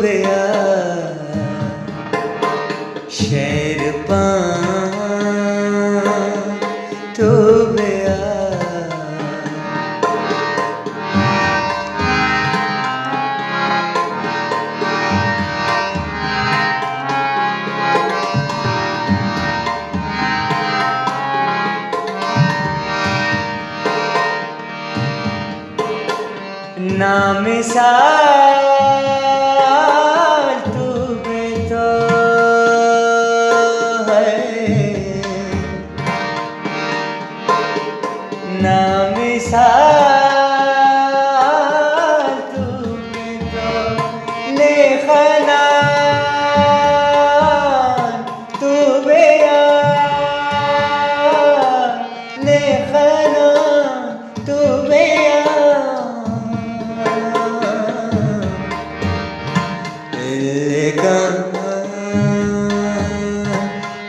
बेया शेरपा तू बेया ना मिसाल तू भी तो है, ना मिसाल तू भी तो नेखनान तू बेया नेखनान तू बेया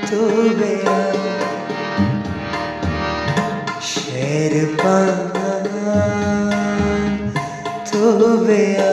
तू बेया शेरपा तू बेया।